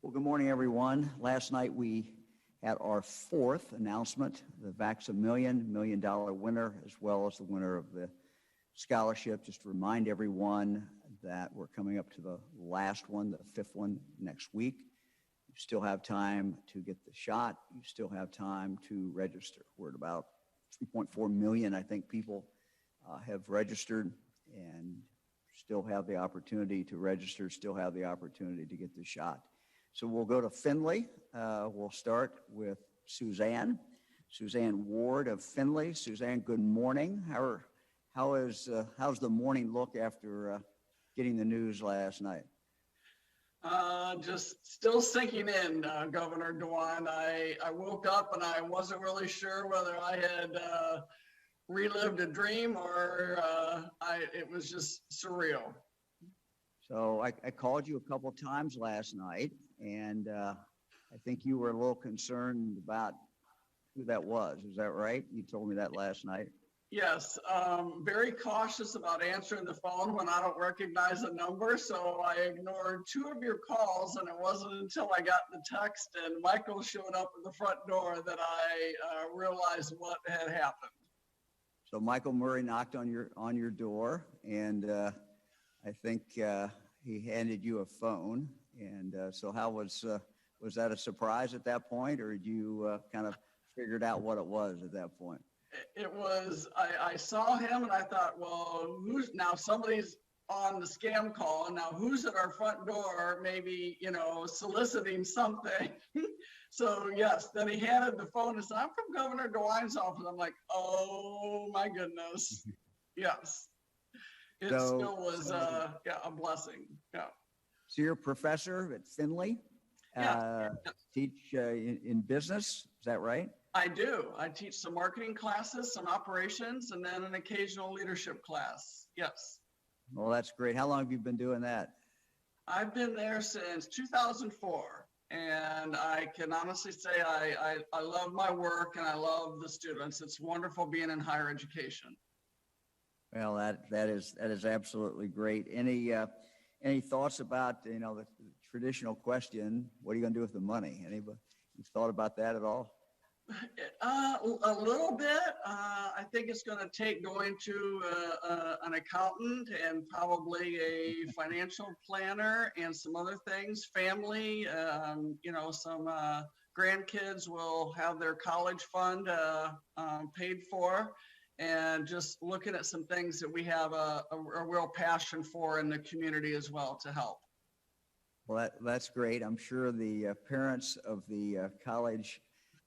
Well, good morning, everyone. Last night we had our fourth announcement, the Vax-a-Million, $1 million winner, as well as the winner of the scholarship. Just to remind everyone that we're coming up to the last one, the fifth one next week. You still have time to get the shot. You still have time to register. We're at about 3.4 million, I think, people have registered and still have the opportunity to register, still have the opportunity to get the shot. So we'll go to Findlay. We'll start with Suzanne Ward of Findlay. Suzanne, good morning. How's the morning look after getting the news last night? Just still sinking in, Governor DeWine. I woke up and I wasn't really sure whether I had relived a dream or it was just surreal. So I called you a couple of times last night, and I think you were a little concerned about who that was. Is that right? You told me that last night. Yes, very cautious about answering the phone when I don't recognize a number. So I ignored two of your calls, and it wasn't until I got the text and Michael showed up at the front door that I realized what had happened. So Michael Murray knocked on your door, and I think he handed you a phone. And so how was that a surprise at that point, or did you kind of figured out what it was at that point? It was, I saw him and I thought, well, somebody's on the scam call, and now who's at our front door, maybe, soliciting something. So yes, then he handed the phone and said, I'm from Governor DeWine's office. I'm like, oh my goodness. Yes. It still was a blessing. Yeah. So you're a professor at Findlay? Yeah. Teach in business, is that right? I do. I teach some marketing classes, some operations, and then an occasional leadership class. Yes. Well, that's great. How long have you been doing that? I've been there since 2004, and I can honestly say I love my work and I love the students. It's wonderful being in higher education. Well, that is absolutely great. Any thoughts about the traditional question? What are you going to do with the money? Anybody? You thought about that at all? A little bit. I think it's going to take going to an accountant and probably a financial planner and some other things. Family, some grandkids will have their college fund paid for, and just looking at some things that we have a real passion for in the community as well to help. Well, that's great. I'm sure the parents of the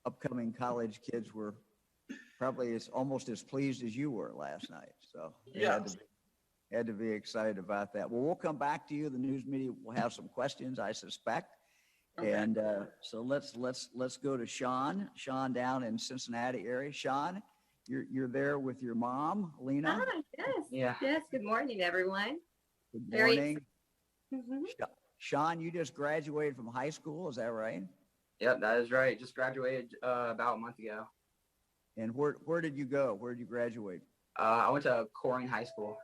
upcoming college kids were probably almost as pleased as you were last night. So yes. Had to be excited about that. Well, we'll come back to you. The news media will have some questions, I suspect. Okay. And so let's go to Sean down in Cincinnati area. Sean, you're there with your mom, Lena. Ah, yes. Yeah. Yes. Good morning, everyone. Good morning. Sean, you just graduated from high school, is that right? Yep, that is right. Just graduated about a month ago. And where did you go? Where did you graduate? I went to Corning High School.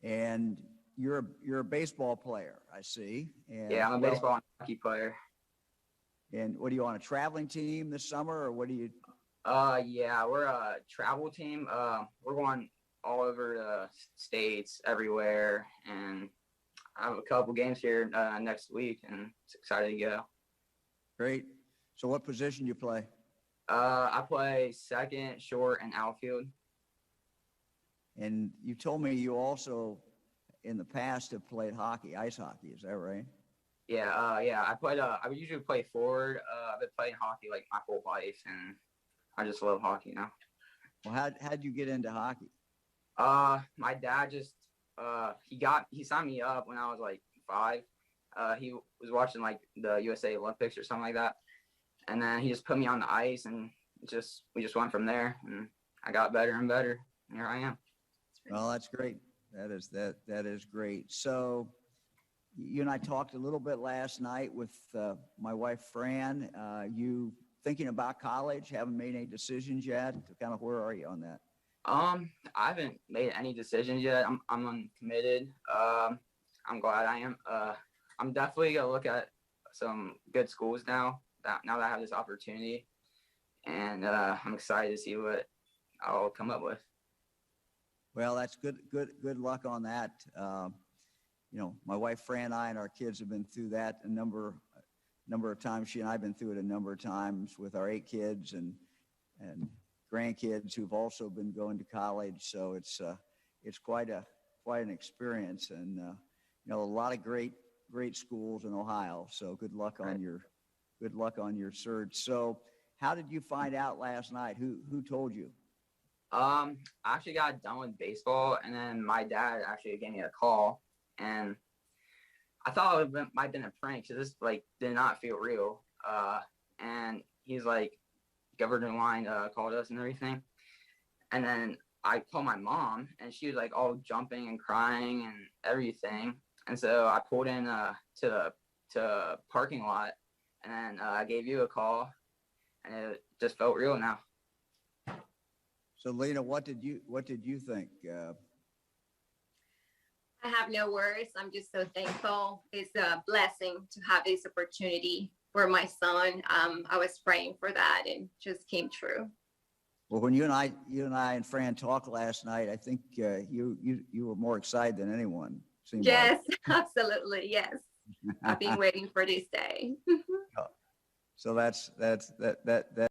And you're a baseball player, I see. And yeah, I'm a baseball and hockey player. And what are you on, a traveling team this summer, or what do you? Yeah, we're a travel team. We're going all over the states, everywhere, and I have a couple games here next week, and it's excited to go. Great. So what position do you play? I play second, short, and outfield. And you told me you also, in the past, have played hockey, ice hockey. Is that right? Yeah. I would usually play forward. I've been playing hockey like my whole life, and I just love hockey now. Well, how'd you get into hockey? My dad just he signed me up when I was like 5. He was watching like the USA Olympics or something like that, and then he just put me on the ice, and we just went from there, and I got better and better. And here I am. Well, that's great. That is great. So you and I talked a little bit last night with my wife Fran. You thinking about college? Haven't made any decisions yet? Kind of where are you on that? I haven't made any decisions yet. I'm uncommitted. I'm glad I am. I'm definitely gonna look at some good schools now that I have this opportunity, and I'm excited to see what I'll come up with. Well, that's good luck on that. My wife Fran and I and our kids have been through that a number of times. She and I have been through it a number of times with our 8 kids and grandkids who've also been going to college. So it's quite an experience, and a lot of great schools in Ohio. So good luck on your search. So how did you find out last night? Who told you? I actually got done with baseball, and then my dad actually gave me a call, and I thought it might have been a prank, so this did not feel real. And he's like, Governor DeWine called us and everything, and then I called my mom, and she was like all jumping and crying and everything, and so I pulled in to the parking lot, and then I gave you a call, and it just felt real now. So Lena, what did you think? I have no words. I'm just so thankful. It's a blessing to have this opportunity for my son. I was praying for that and just came true. Well, when you and I and Fran talked last night, I think you were more excited than anyone. Yes, absolutely. Yes. I've been waiting for this day. So that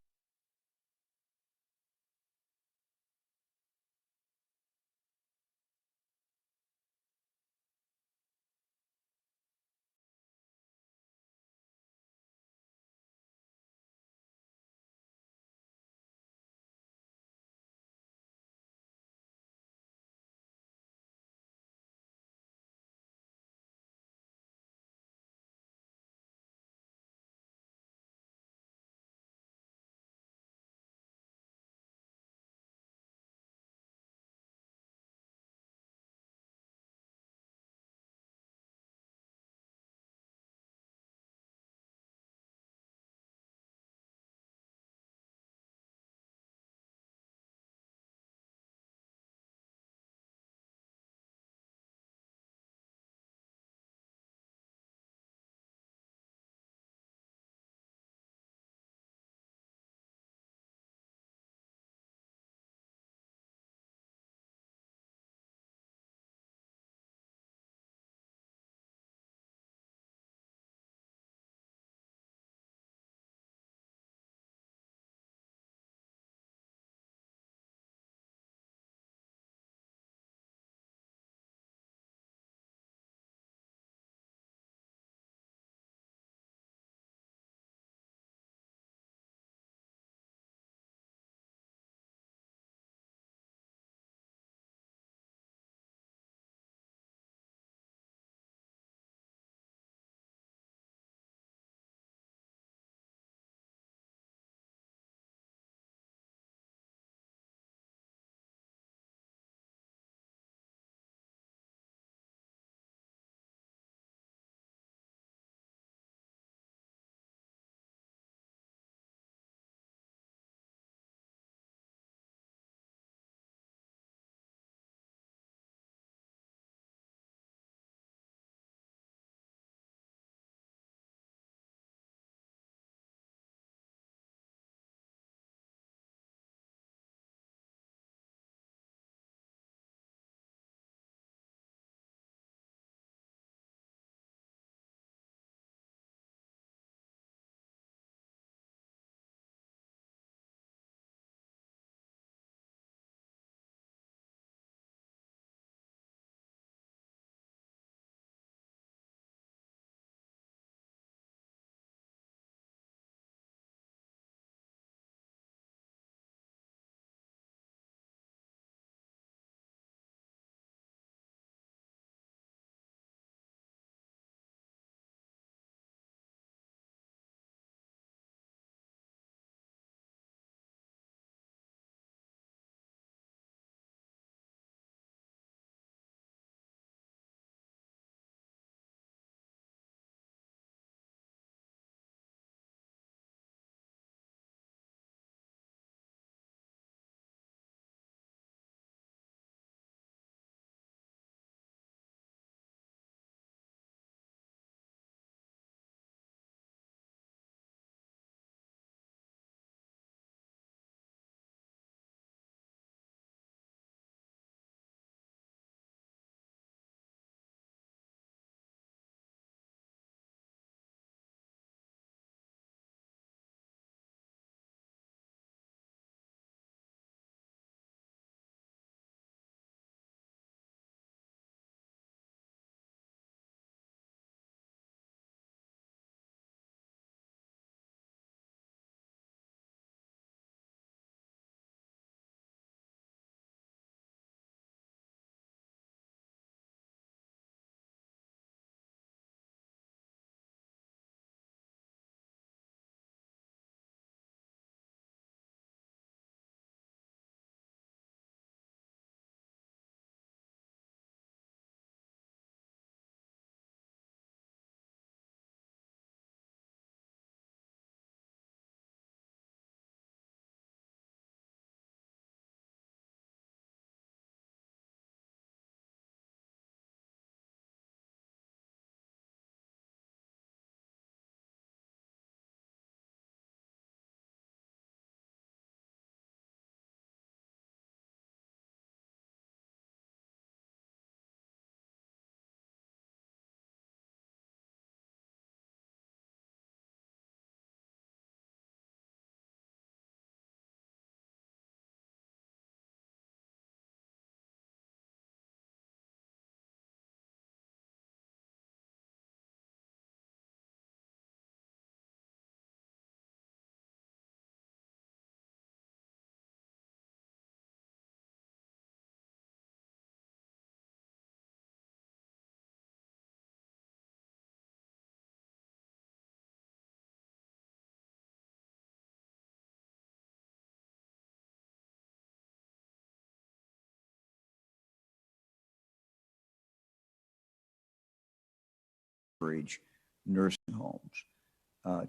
encourage nursing homes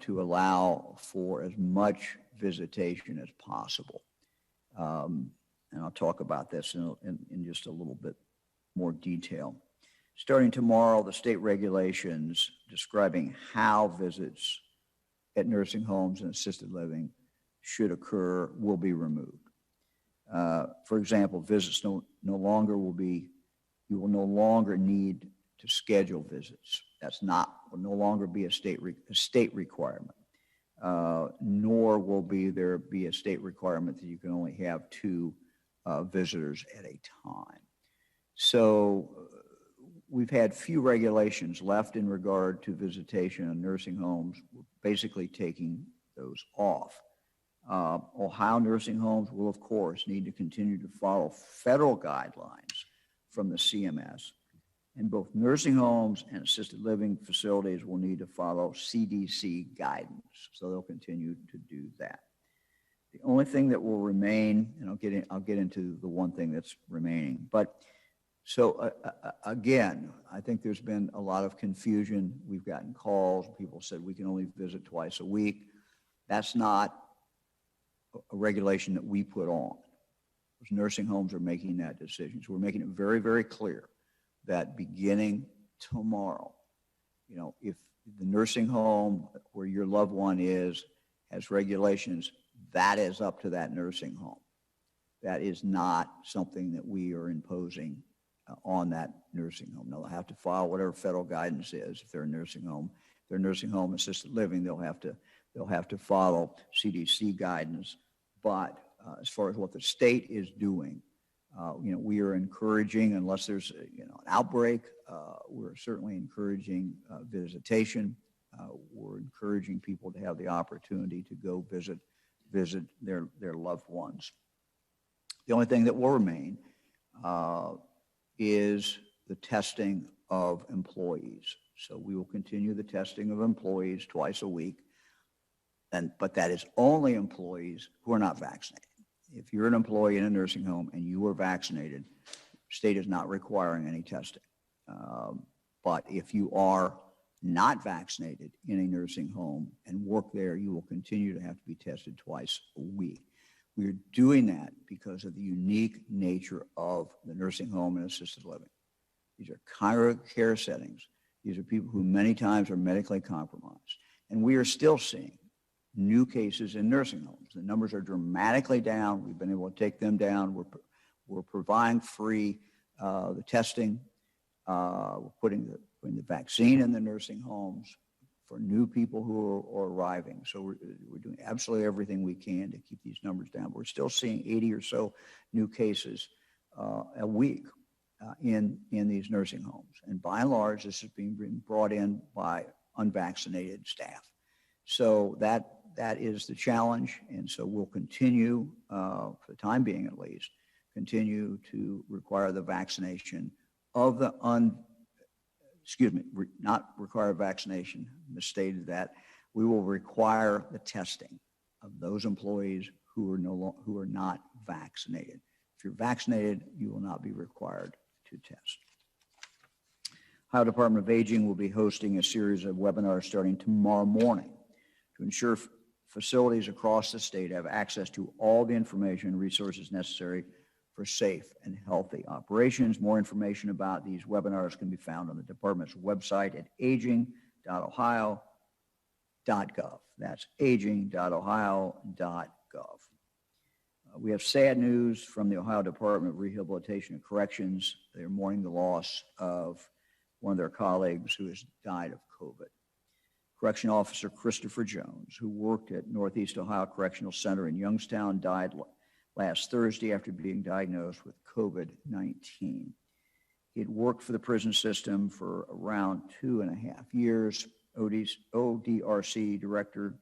to allow for as much visitation as possible. And I'll talk about this in just a little bit more detail. Starting tomorrow, the state regulations describing how visits at nursing homes and assisted living should occur will be removed. For example, visits you will no longer need to schedule visits. Will no longer be a state requirement. Nor will there be a state requirement that you can only have 2 visitors at a time. So we've had few regulations left in regard to visitation in nursing homes. We're basically taking those off. Ohio nursing homes will, of course, need to continue to follow federal guidelines from the CMS. And both nursing homes and assisted living facilities will need to follow CDC guidance. So they'll continue to do that. The only thing that will remain, and I'll get into the one thing that's remaining. But so again, I think there's been a lot of confusion. We've gotten calls. People said we can only visit twice a week. That's not a regulation that we put on. Those nursing homes are making that decision. So we're making it very, very clear that beginning tomorrow, if the nursing home where your loved one is has regulations, that is up to that nursing home. That is not something that we are imposing on that nursing home. They'll have to follow whatever federal guidance is. If they're a nursing home, assisted living, they'll have to follow CDC guidance. But as far as what the state is doing, we are encouraging, unless there's an outbreak, we're certainly encouraging visitation. We're encouraging people to have the opportunity to go visit their loved ones. The only thing that will remain is the testing of employees. So we will continue the testing of employees twice a week, but that is only employees who are not vaccinated. If you're an employee in a nursing home and you are vaccinated, the state is not requiring any testing. But if you are not vaccinated in a nursing home and work there, you will continue to have to be tested twice a week. We're doing that because of the unique nature of the nursing home and assisted living. These are congregate care settings. These are people who many times are medically compromised. And we are still seeing new cases in nursing homes. The numbers are dramatically down. We've been able to take them down. We're providing free the testing. We're putting the vaccine in the nursing homes for new people who are arriving. So we're doing absolutely everything we can to keep these numbers down. We're still seeing 80 or so new cases a week in these nursing homes. And by and large, this is being brought in by unvaccinated staff. So that is the challenge. And so we'll continue, for the time being at least, continue to require the vaccination of the not require vaccination, misstated that. We will require the testing of those employees who are not vaccinated. If you're vaccinated, you will not be required to test. Ohio Department of Aging will be hosting a series of webinars starting tomorrow morning to ensure facilities across the state have access to all the information and resources necessary for safe and healthy operations. More information about these webinars can be found on the department's website at aging.ohio.gov. That's aging.ohio.gov. We have sad news from the Ohio Department of Rehabilitation and Corrections. They're mourning the loss of one of their colleagues who has died of COVID. Correction Officer Christopher Jones, who worked at Northeast Ohio Correctional Center in Youngstown, died last Thursday after being diagnosed with COVID-19. He had worked for the prison system for around 2.5 years. ODRC director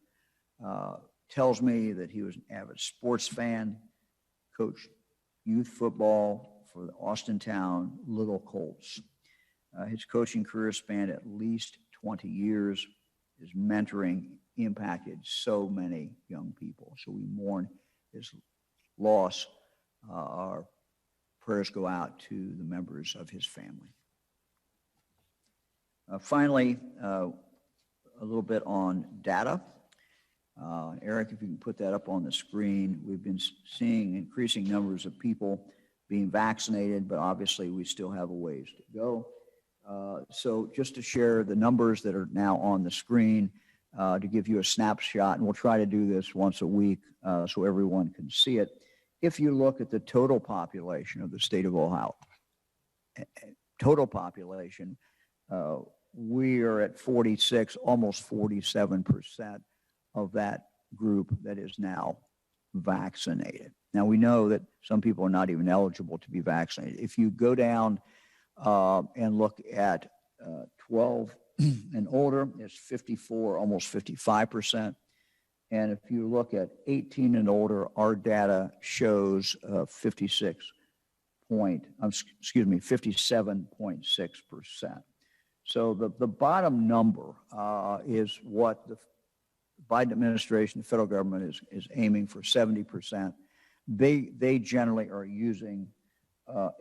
tells me that he was an avid sports fan, coached youth football for the Austintown Little Colts. His coaching career spanned at least 20 years. His mentoring impacted so many young people. So we mourn his loss. Our prayers go out to the members of his family. Finally, a little bit on data. Eric, if you can put that up on the screen, we've been seeing increasing numbers of people being vaccinated, but obviously we still have a ways to go. So just to share the numbers that are now on the screen, to give you a snapshot, and we'll try to do this once a week so everyone can see it. If you look at the total population of the state of Ohio, total population, we are at 46, almost 47% of that group that is now vaccinated. Now, we know that some people are not even eligible to be vaccinated. If you go down and look at 12 and older, it's 54, almost 55%. And if you look at 18 and older, our data shows 57.6%. So the bottom number is what the Biden administration, the federal government is aiming for 70%. They generally are using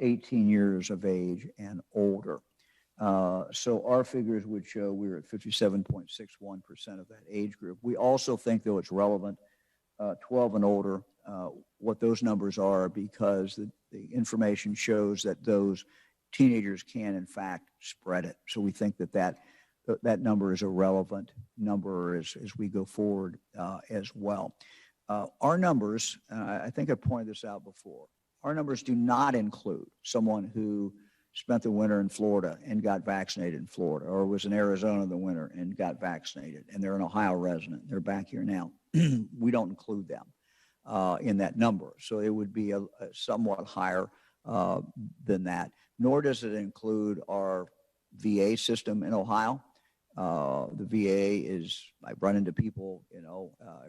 18 years of age and older. So our figures would show we're at 57.61% of that age group. We also think, though, it's relevant, 12 and older, what those numbers are, because the information shows that those teenagers can, in fact, spread it. So we think that number is a relevant number as we go forward as well. Our numbers, I think I pointed this out before, our numbers do not include someone who spent the winter in Florida and got vaccinated in Florida, or was in Arizona in the winter and got vaccinated, and they're an Ohio resident. They're back here now. We don't include them in that number. So it would be a somewhat higher than that, nor does it include our VA system in Ohio. The VA is, I run into people,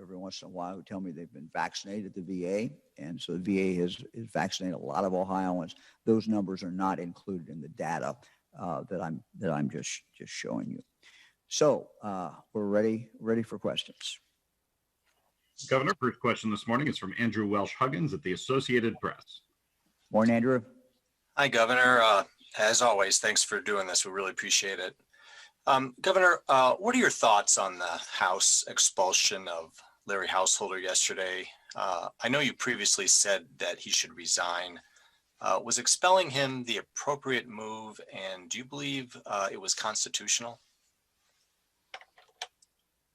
every once in a while who tell me they've been vaccinated at the VA. And so the VA has vaccinated a lot of Ohioans. Those numbers are not included in the data that I'm just showing you. So we're ready for questions. Governor, first question this morning is from Andrew Welsh-Huggins at the Associated Press. Morning, Andrew. Hi, Governor. As always, thanks for doing this. We really appreciate it. Governor, what are your thoughts on the House expulsion of Larry Householder yesterday? I know you previously said that he should resign. Was expelling him the appropriate move, and do you believe it was constitutional?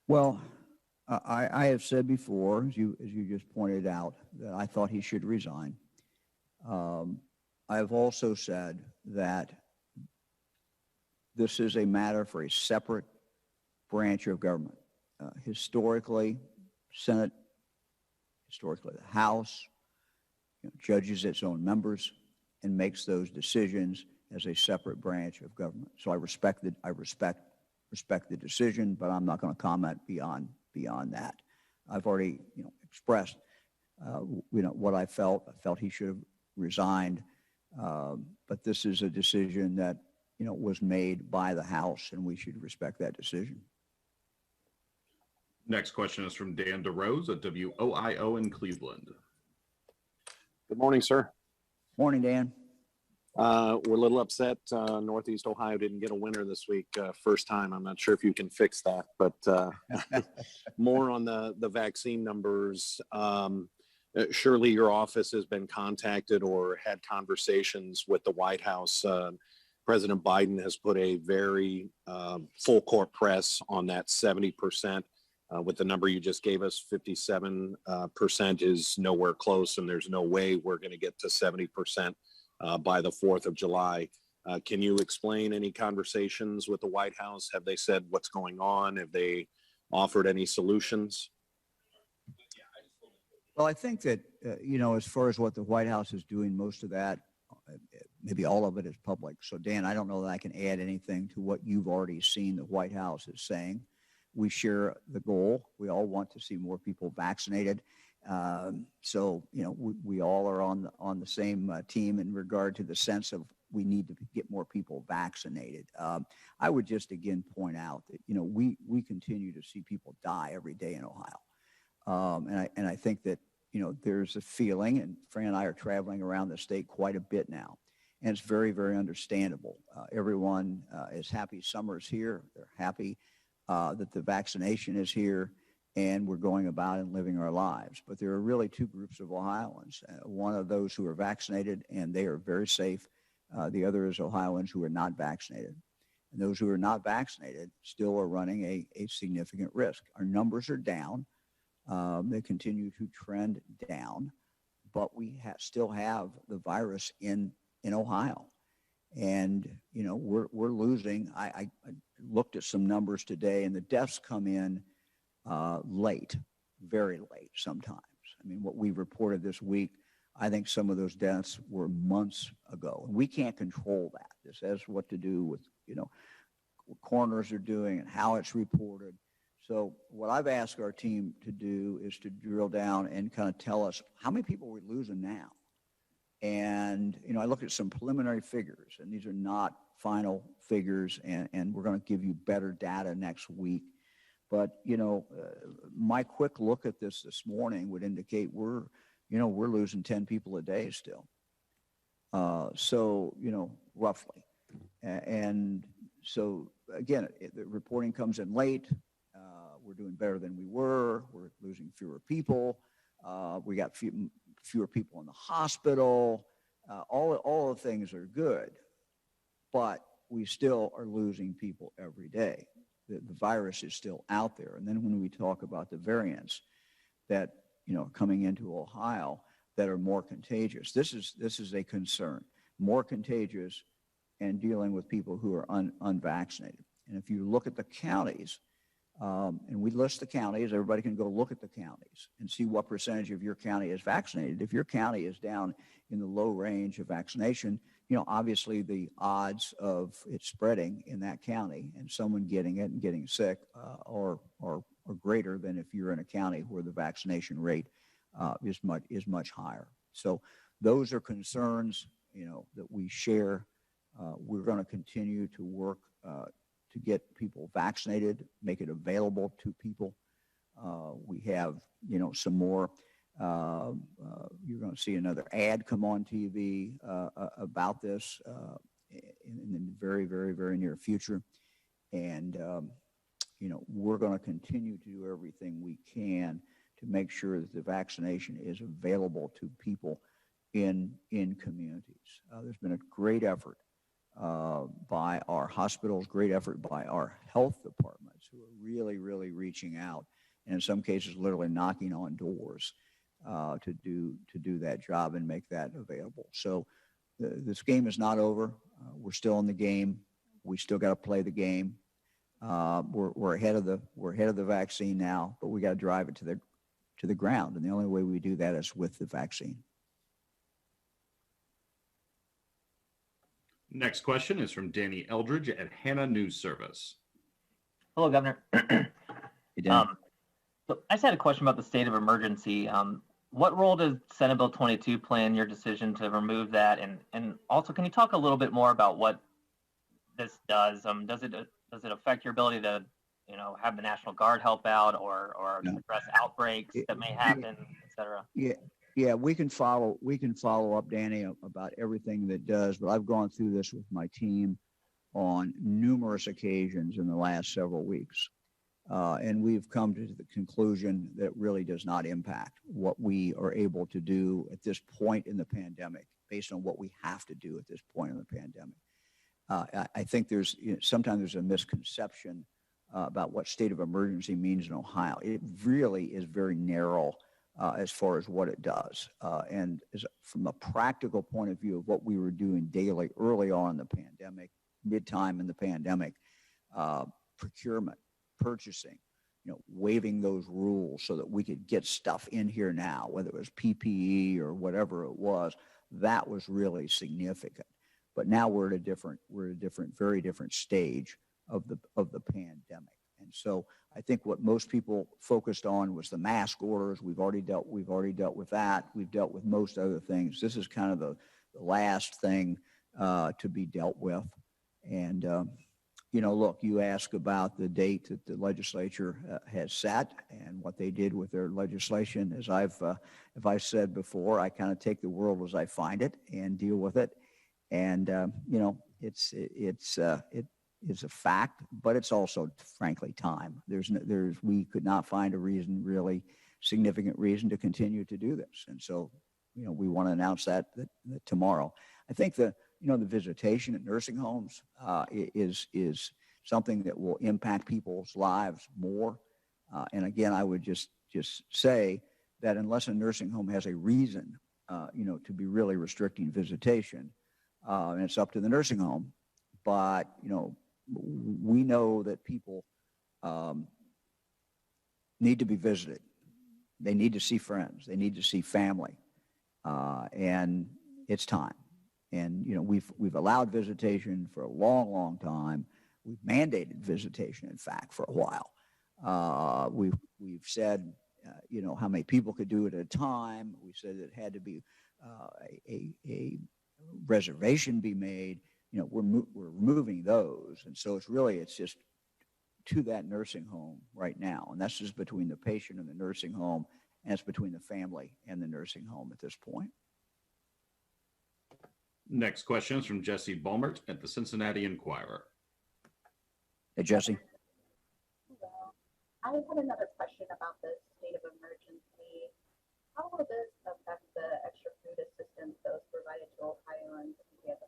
Well, I have said before, as you just pointed out, that I thought he should resign. I have also said that this is a matter for a separate branch of government. Historically, Senate, historically the House, judges its own members and makes those decisions as a separate branch of government. So I respect the decision, but I'm not going to comment beyond that. I've already expressed what I felt. I felt he should have resigned, but this is a decision that was made by the House, and we should respect that decision. Next question is from Dan DeRose at WOIO in Cleveland. Good morning, sir. Morning, Dan. We're a little upset. Northeast Ohio didn't get a winner this week. First time. I'm not sure if you can fix that, but more on the vaccine numbers. Surely your office has been contacted or had conversations with the White House. President Biden has put a very full court press on that 70%. With the number you just gave us, 57% is nowhere close, and there's no way we're going to get to 70% by the 4th of July. Can you explain any conversations with the White House? Have they said what's going on? Have they offered any solutions? Well, I think that, as far as what the White House is doing, most of that, maybe all of it is public. So, Dan, I don't know that I can add anything to what you've already seen the White House is saying. We share the goal. We all want to see more people vaccinated. So, we all are on the same team in regard to the sense of we need to get more people vaccinated. I would just again point out that, we continue to see people die every day in Ohio. And I think that, there's a feeling, and Fran and I are traveling around the state quite a bit now, And it's very, very understandable. Everyone is happy summer's here. They're happy that the vaccination is here and we're going about and living our lives. But there are really two groups of Ohioans. One of those who are vaccinated and they are very safe. The other is Ohioans who are not vaccinated. And those who are not vaccinated still are running a significant risk. Our numbers are down. They continue to trend down, but we still have the virus in Ohio. And, you know, we're losing. I looked at some numbers today, and the deaths come in late, very late sometimes. I mean, what we reported this week, I think some of those deaths were months ago. And we can't control that. This has what to do with, you know, what coroners are doing and how it's reported. So what I've asked our team to do is to drill down and kind of tell us how many people we're losing now. And, you know, I looked at some preliminary figures, and these are not final figures, and we're going to give you better data next week. But, you know, my quick look at this morning would indicate we're losing 10 people a day still. So, you know, roughly. And so, again, the reporting comes in late. We're doing better than we were. We're losing fewer people. We got fewer people in the hospital. All the things are good, but we still are losing people every day. The virus is still out there. And then when we talk about the variants that, you know, coming into Ohio that are more contagious, this is a concern. More contagious and dealing with people who are unvaccinated. And if you look at the counties, and we list the counties, everybody can go look at the counties and see what percentage of your county is vaccinated. If your county is down in the low range of vaccination, you know, obviously the odds of it spreading in that county and someone getting it and getting sick are greater than if you're in a county where the vaccination rate is much higher. So those are concerns, you know, that we share. We're going to continue to work to get people vaccinated, make it available to people. We have, you know, some more. You're going to see another ad come on TV about this in the very, very, very near future. And, you know, we're going to continue to do everything we can to make sure that the vaccination is available to people in communities. There's been a great effort by our hospitals, great effort by our health departments who are really, really reaching out, and in some cases literally knocking on doors to do that job and make that available. So this game is not over. We're still in the game. We still got to play the game. We're ahead of the vaccine now, but we got to drive it to the ground, and the only way we do that is with the vaccine. Next question is from Danny Eldridge at Hannah News Service. Hello, Governor. Hey, Dan. So I just had a question about the state of emergency. What role does Senate Bill 22 play in your decision to remove that? And also, can you talk a little bit more about what this does? Does it affect your ability to, you know, have the National Guard help out or address outbreaks that may happen, et cetera? Yeah, we can follow up, Danny, about everything that does, but I've gone through this with my team on numerous occasions in the last several weeks. And we've come to the conclusion that it really does not impact what we are able to do at this point in the pandemic, based on what we have to do at this point in the pandemic. I think sometimes there's a misconception about what state of emergency means in Ohio. It really is very narrow as far as what it does. And from a practical point of view of what we were doing daily early on in the pandemic, mid-time in the pandemic, procurement, purchasing, you know, waiving those rules so that we could get stuff in here now, whether it was PPE or whatever it was, that was really significant. But now we're at a very different stage of the pandemic. And so I think what most people focused on was the mask orders. We've already dealt with that. We've dealt with most other things. This is kind of the last thing to be dealt with. And, you know, look, you ask about the date that the legislature has set and what they did with their legislation. As I've said before, I kind of take the world as I find it and deal with it. And, it is a fact, but it's also frankly time. We could not find a really significant reason to continue to do this. And so, we want to announce that tomorrow. I think the visitation at nursing homes is something that will impact people's lives more. And again, I would just say that unless a nursing home has a reason, to be really restricting visitation, and it's up to the nursing home, but, we know that people need to be visited. They need to see friends. They need to see family. And it's time. And, we've allowed visitation for a long time. We've mandated visitation, in fact, for a while. We've said, how many people could do it at a time. We said it had to be a reservation be made. We're removing those. And so it's just to that nursing home right now. And that's just between the patient and the nursing home, and it's between the family and the nursing home at this point. Next question is from Jesse Bulmert at the Cincinnati Enquirer. Hey, Jesse. Hello. I had another question about the state of emergency. How will this affect the extra food assistance that was provided to Ohioans? We have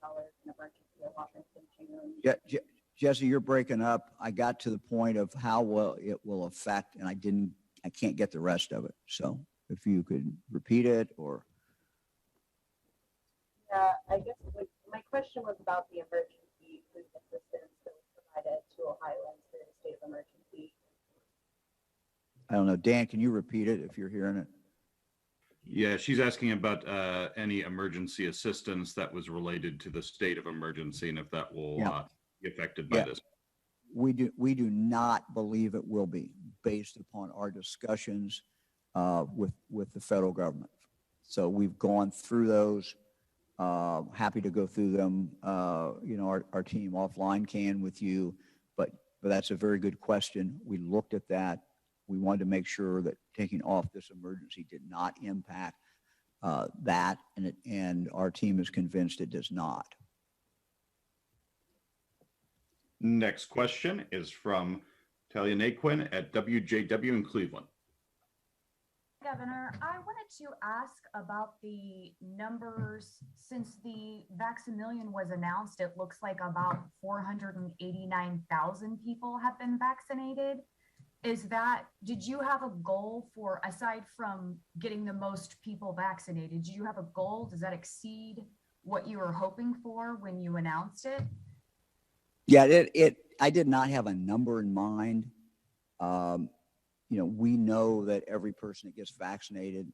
$145 in emergency allotments in June. Jesse, you're breaking up. I got to the point of how well it will affect, and I can't get the rest of it. So if you could repeat it or. Yeah, I guess my question was about the emergency food assistance that was provided to Ohioans during the state of emergency. I don't know. Dan, can you repeat it if you're hearing it? Yeah, she's asking about any emergency assistance that was related to the state of emergency and if that will be affected by this. We do not believe it will be, based upon our discussions with the federal government. So we've gone through those. Happy to go through them. Our team offline can with you, but that's a very good question. We looked at that. We wanted to make sure that taking off this emergency did not impact that, and our team is convinced it does not. Next question is from Talia Naquin at WJW in Cleveland. Governor, I wanted to ask about the numbers. Since the Vax-a-Million was announced, it looks like about 489,000 people have been vaccinated. Did you have a goal for, aside from getting the most people vaccinated, did you have a goal? Does that exceed what you were hoping for when you announced it? Yeah, I did not have a number in mind. We know that every person that gets vaccinated,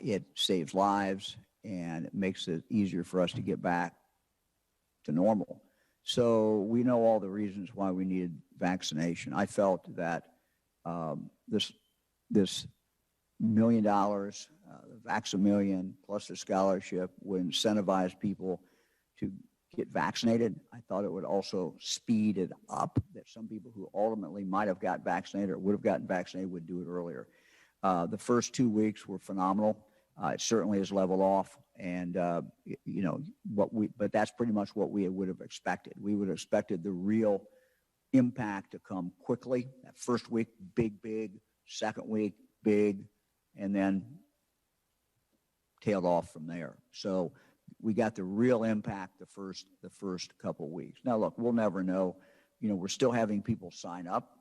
it saves lives and it makes it easier for us to get back to normal. So we know all the reasons why we needed vaccination. I felt that this $1 million, the Vax-a-Million plus the scholarship would incentivize people to get vaccinated. I thought it would also speed it up, that some people who ultimately might have got vaccinated or would have gotten vaccinated would do it earlier. The first 2 weeks were phenomenal. It certainly has leveled off, and but that's pretty much what we would have expected. We would have expected the real impact to come quickly. That first week, big. Second week, big, and then tailed off from there. So we got the real impact the first couple of weeks. Now, look, we'll never know. We're still having people sign up.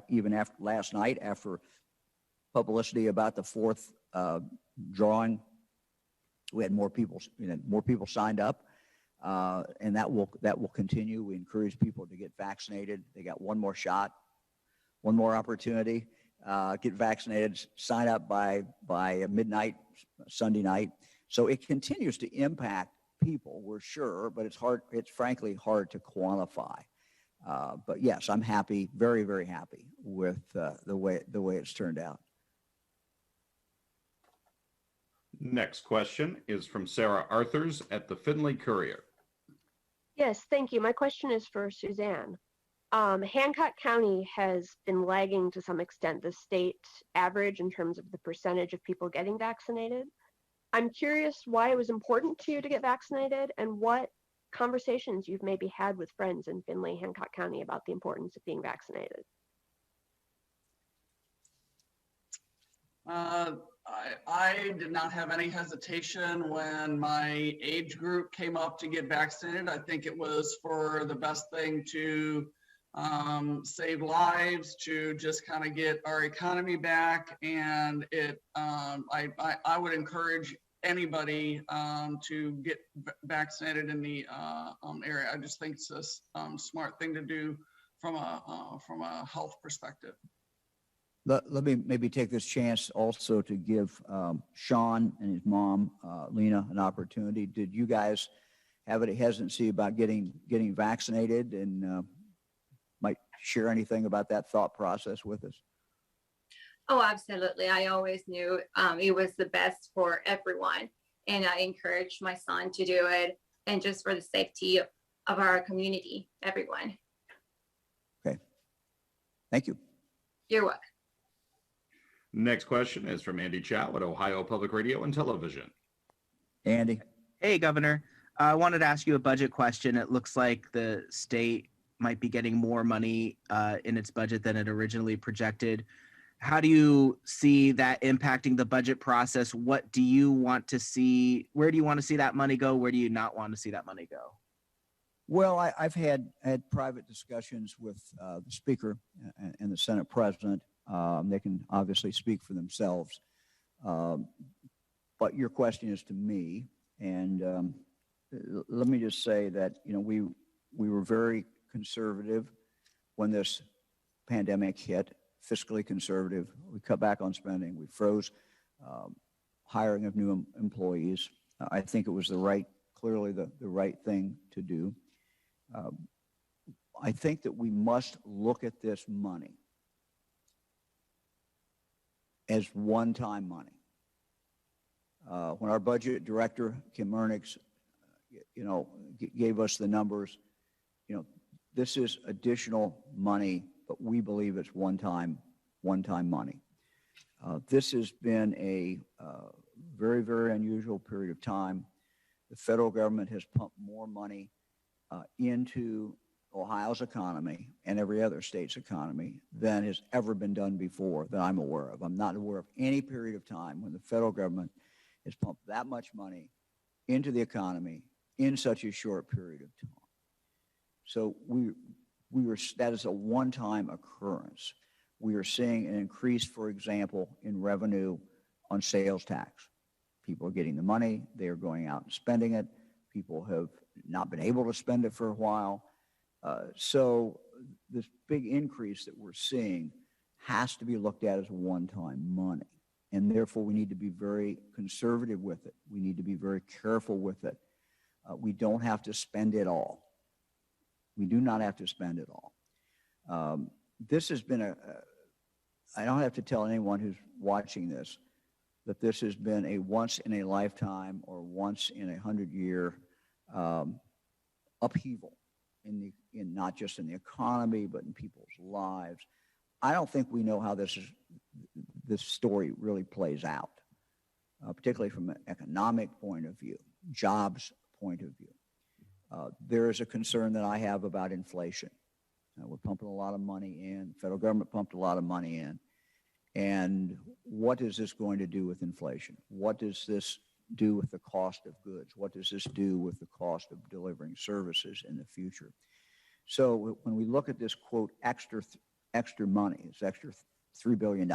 Even after last night, after publicity about the fourth drawing, we had more people signed up, and that will continue. We encourage people to get vaccinated. They got one more shot, one more opportunity. Get vaccinated. Sign up by midnight Sunday night. So it continues to impact people, we're sure, but it's hard. It's frankly hard to quantify. But yes, I'm happy, very, very happy with the way it's turned out. Next question is from Sarah Arthurs at the Findlay Courier. Yes, thank you. My question is for Suzanne. Hancock County has been lagging to some extent the state average in terms of the percentage of people getting vaccinated. I'm curious why it was important to you to get vaccinated and what conversations you've maybe had with friends in Findlay, Hancock County about the importance of being vaccinated. I did not have any hesitation when my age group came up to get vaccinated. I think it was for the best thing to save lives, to just kind of get our economy back. And I would encourage anybody to get vaccinated in the area. I just think it's a smart thing to do from a health perspective. Let me maybe take this chance also to give Sean and his mom, Lena, an opportunity. Did you guys have any hesitancy about getting vaccinated, and might share anything about that thought process with us? Oh, absolutely. I always knew it was the best for everyone. And I encouraged my son to do it, and just for the safety of our community, everyone. Okay. Thank you. You're welcome. Next question is from Andy Chow at Ohio Public Radio and Television. Andy. Hey, Governor. I wanted to ask you a budget question. It looks like the state might be getting more money in its budget than it originally projected. How do you see that impacting the budget process? What do you want to see? Where do you want to see that money go? Where do you not want to see that money go? Well, I've had private discussions with the Speaker and the Senate President. They can obviously speak for themselves. But your question is to me, and let me just say that, you know, we were very conservative when this pandemic hit, fiscally conservative. We cut back on spending. We froze hiring of new employees. I think it was clearly the right thing to do. I think that we must look at this money as one-time money. When our budget director, Kim Mernix, gave us the numbers, this is additional money, but we believe it's one-time money. This has been a very, very unusual period of time. The federal government has pumped more money into Ohio's economy and every other state's economy than has ever been done before that I'm aware of. I'm not aware of any period of time when the federal government has pumped that much money into the economy in such a short period of time. So that is a one-time occurrence. We are seeing an increase, for example, in revenue on sales tax. People are getting the money, they are going out and spending it. People have not been able to spend it for a while. So this big increase that we're seeing has to be looked at as one-time money. And therefore, we need to be very conservative with it. We need to be very careful with it. We don't have to spend it all. We do not have to spend it all. This has been I don't have to tell anyone who's watching this that this has been a once-in-a-lifetime or once-in-a-100-year upheaval in not just in the economy, but in people's lives. I don't think we know how this story really plays out, particularly from an economic point of view, jobs point of view. There is a concern that I have about inflation. We're pumping a lot of money in. The federal government pumped a lot of money in. And what is this going to do with inflation? What does this do with the cost of goods? What does this do with the cost of delivering services in the future? So when we look at this, quote, extra money, this extra $3 billion,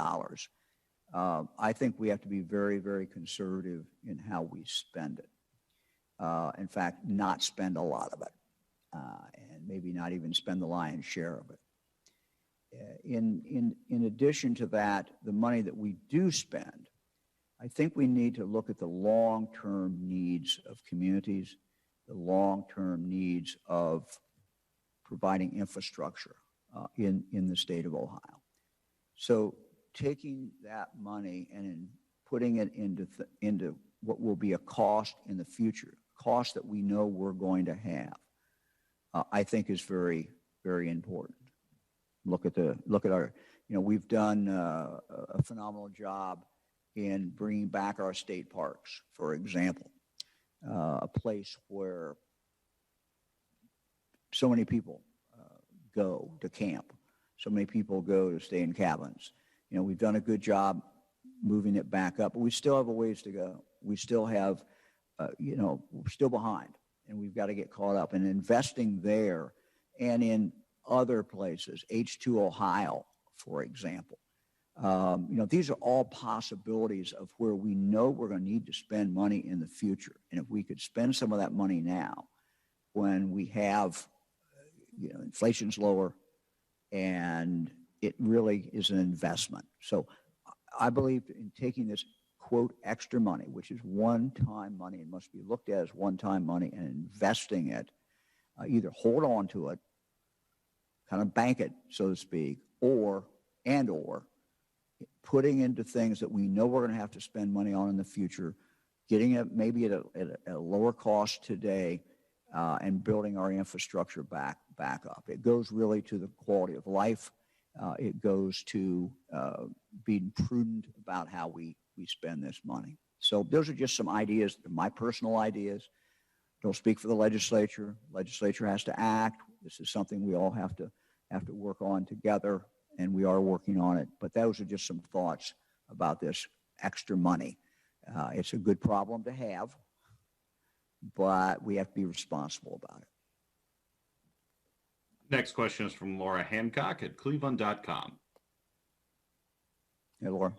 I think we have to be very, very conservative in how we spend it. In fact, not spend a lot of it, and maybe not even spend the lion's share of it. In addition to that, the money that we do spend, I think we need to look at the long-term needs of communities, the long-term needs of providing infrastructure in the state of Ohio. So taking that money and putting it into what will be a cost in the future, cost that we know we're going to have, I think is very, very important. Look at our, we've done a phenomenal job in bringing back our state parks, for example, a place where so many people go to camp, so many people go to stay in cabins. You know, we've done a good job moving it back up, but we still have a ways to go. We still have, we're still behind, and we've got to get caught up. And investing there and in other places, H2 Ohio, for example. These are all possibilities of where we know we're going to need to spend money in the future. And if we could spend some of that money now, when we have, inflation's lower, and it really is an investment. So I believe in taking this, quote, extra money, which is one-time money and must be looked at as one-time money, and investing it, either hold on to it, kind of bank it, so to speak, or putting into things that we know we're going to have to spend money on in the future, getting it maybe at a lower cost today, and building our infrastructure back up. It goes really to the quality of life. It goes to being prudent about how we spend this money. So those are just some ideas, my personal ideas. Don't speak for the legislature. Legislature has to act. This is something we all have to work on together, and we are working on it. But those are just some thoughts about this extra money. It's a good problem to have, but we have to be responsible about it. Next question is from Laura Hancock at cleveland.com. Hey, Laura.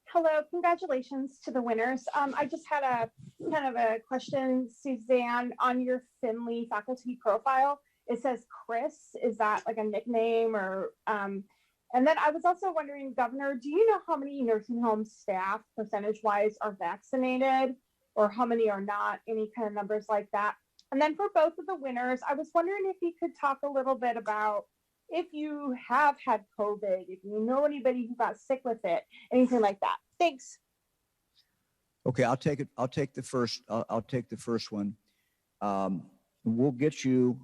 Hello, congratulations to the winners. I just had a kind of a question, Suzanne, on your Findlay faculty profile. It says Chris. Is that like a nickname or? And then I was also wondering, Governor, do you know how many nursing home staff percentage-wise are vaccinated, or how many are not? Any kind of numbers like that? And then for both of the winners, I was wondering if you could talk a little bit about if you have had COVID, if you know anybody who got sick with it, anything like that. Thanks. Okay, I'll take it. I'll take the first one. We'll get you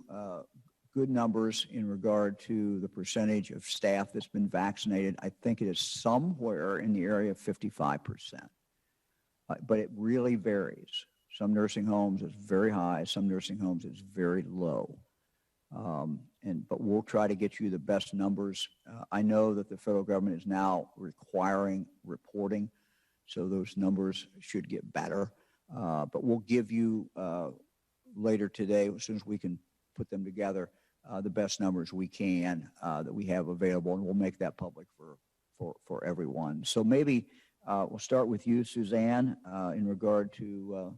good numbers in regard to the percentage of staff that's been vaccinated. I think it is somewhere in the area of 55%, but it really varies. Some nursing homes it's very high. Some nursing homes it's very low. But we'll try to get you the best numbers. I know that the federal government is now requiring reporting, so those numbers should get better. But we'll give you later today, as soon as we can put them together, the best numbers we can that we have available, and we'll make that public for everyone. So maybe we'll start with you, Suzanne, in regard to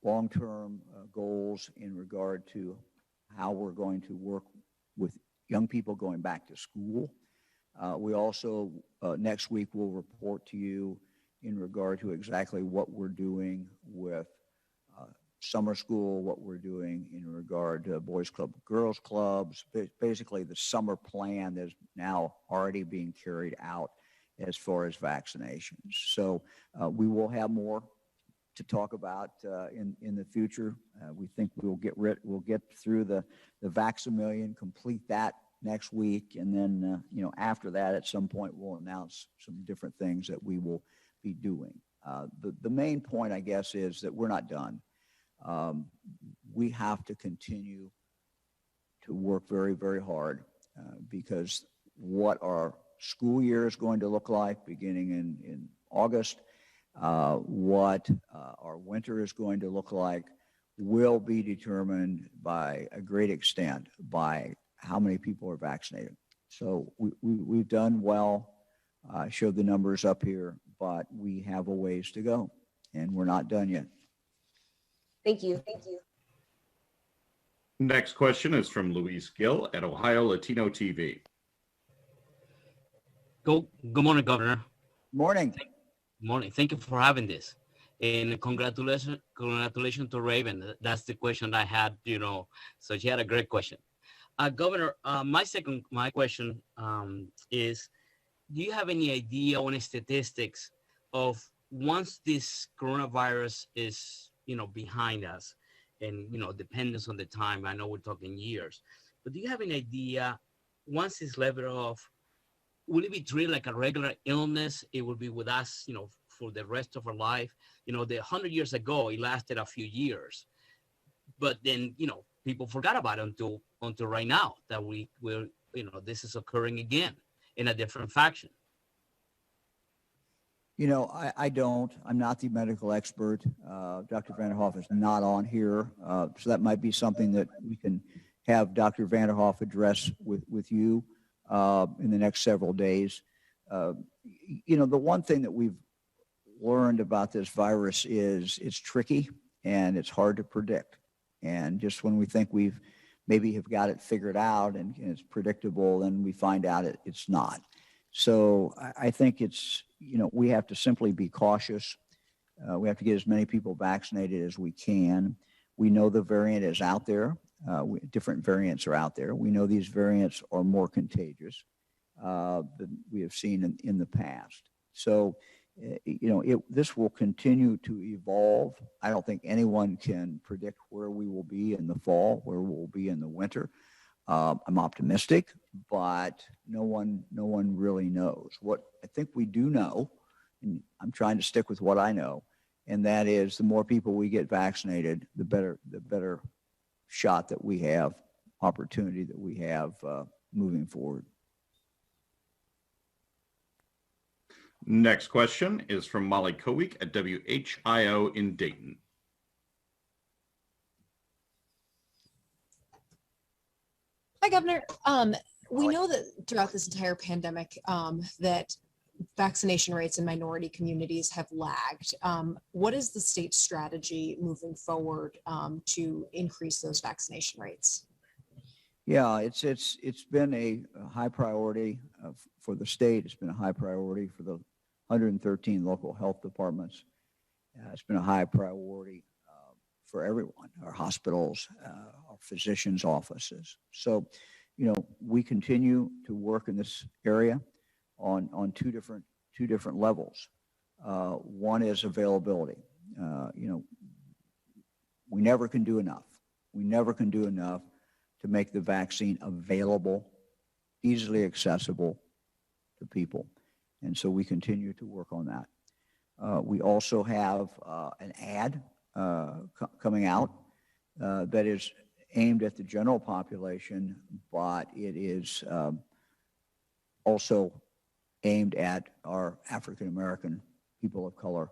long-term goals in regard to how we're going to work with young people going back to school. We also, next week, will report to you in regard to exactly what we're doing with summer school, what we're doing in regard to boys club, girls clubs, basically the summer plan that's now already being carried out as far as vaccinations. So we will have more to talk about in the future. We think we'll get through the Vax-a-Million, complete that next week, and then after that, at some point, we'll announce some different things that we will be doing. The main point, I guess, is that we're not done. We have to continue to work very, very hard because what our school year is going to look like beginning in August, what our winter is going to look like will be determined by a great extent by how many people are vaccinated. So we've done well. I showed the numbers up here, but we have a ways to go, and we're not done yet. Thank you. Thank you. Next question is from Luis Gill at Ohio Latino TV. Good morning, Governor. Morning. Morning. Thank you for having this. And congratulations to Raven. That's the question I had, so she had a great question. Governor, my question is, do you have any idea or any statistics of once this coronavirus is, behind us and, dependence on the time, I know we're talking years, but do you have an idea once it's leveled off, will it be treated like a regular illness? It will be with us, for the rest of our life. The 100 years ago, it lasted a few years, but then, people forgot about it until right now that this is occurring again in a different faction. I'm not the medical expert. Dr. Vanderhoff is not on here. So that might be something that we can have Dr. Vanderhoff address with you in the next several days. The one thing that we've learned about this virus is it's tricky and it's hard to predict. And just when we think we've maybe have got it figured out and it's predictable, then we find out it's not. So I think it's, we have to simply be cautious. We have to get as many people vaccinated as we can. We know the variant is out there. Different variants are out there. We know these variants are more contagious than we have seen in the past. So, this will continue to evolve. I don't think anyone can predict where we will be in the fall, where we'll be in the winter. I'm optimistic, but no one really knows. What I think we do know, and I'm trying to stick with what I know, and that is the more people we get vaccinated, the better shot that we have, opportunity that we have moving forward. Next question is from Molly Kowick at WHIO in Dayton. Hi, Governor. We know that throughout this entire pandemic that vaccination rates in minority communities have lagged. What is the state's strategy moving forward to increase those vaccination rates? Yeah, it's been a high priority for the state. It's been a high priority for the 113 local health departments. It's been a high priority for everyone, our hospitals, our physicians' offices. So, we continue to work in this area on two different levels. One is availability. We never can do enough. We never can do enough to make the vaccine available, easily accessible to people. And so we continue to work on that. We also have an ad coming out that is aimed at the general population, but it is also aimed at our African American people of color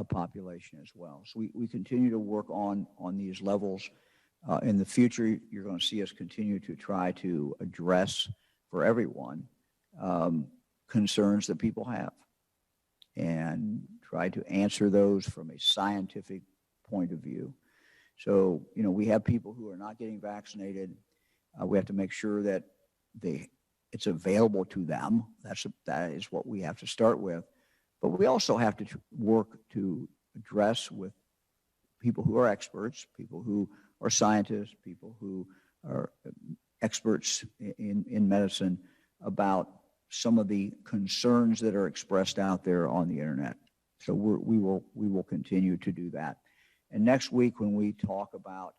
population as well. So we continue to work on these levels. In the future, you're going to see us continue to try to address for everyone concerns that people have and try to answer those from a scientific point of view. So, we have people who are not getting vaccinated. We have to make sure that it's available to them. That is what we have to start with. But we also have to work to address with people who are experts, people who are scientists, people who are experts in medicine about some of the concerns that are expressed out there on the internet. So we will continue to do that. And next week, when we talk about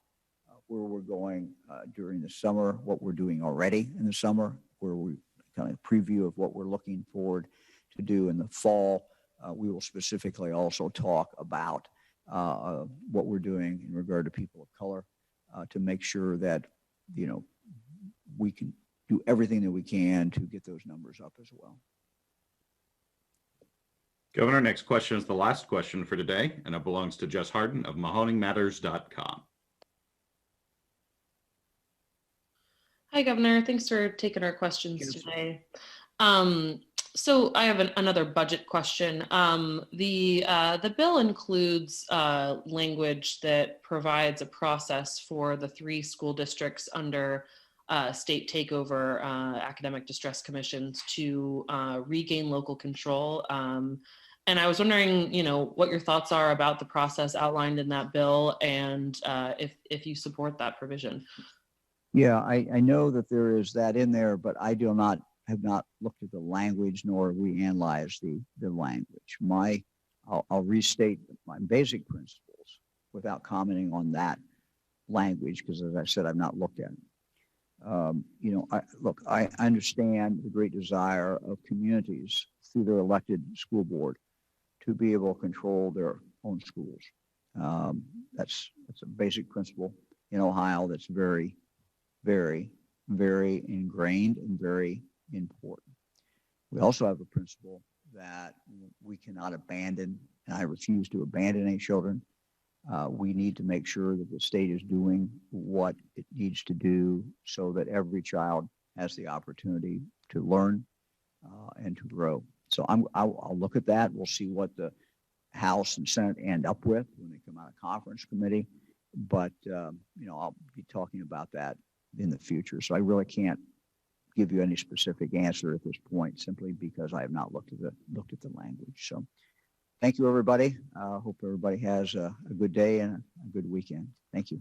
where we're going during the summer, what we're doing already in the summer, where we kind of preview of what we're looking forward to do in the fall, we will specifically also talk about what we're doing in regard to people of color to make sure that, we can do everything that we can to get those numbers up as well. Governor, next question is the last question for today, and it belongs to Jess Harden of MahoneyMatters.com. Hi, Governor. Thanks for taking our questions today. So I have another budget question. The bill includes language that provides a process for the 3 school districts under state takeover academic distress commissions to regain local control. And I was wondering, what your thoughts are about the process outlined in that bill, and if you support that provision. Yeah, I know that there is that in there, but I have not looked at the language, nor have we analyzed the language. I'll restate my basic principles without commenting on that language, because as I said, I've not looked at it. I understand the great desire of communities through their elected school board to be able to control their own schools. That's a basic principle in Ohio that's very, very, very ingrained and very important. We also have a principle that we cannot abandon, and I refuse to abandon any children. We need to make sure that the state is doing what it needs to do so that every child has the opportunity to learn and to grow. So I'll look at that. We'll see what the House and Senate end up with when they come out of conference committee. But, I'll be talking about that in the future. So I really can't give you any specific answer at this point, simply because I have not looked at the language. So thank you, everybody. Hope everybody has a good day and a good weekend. Thank you.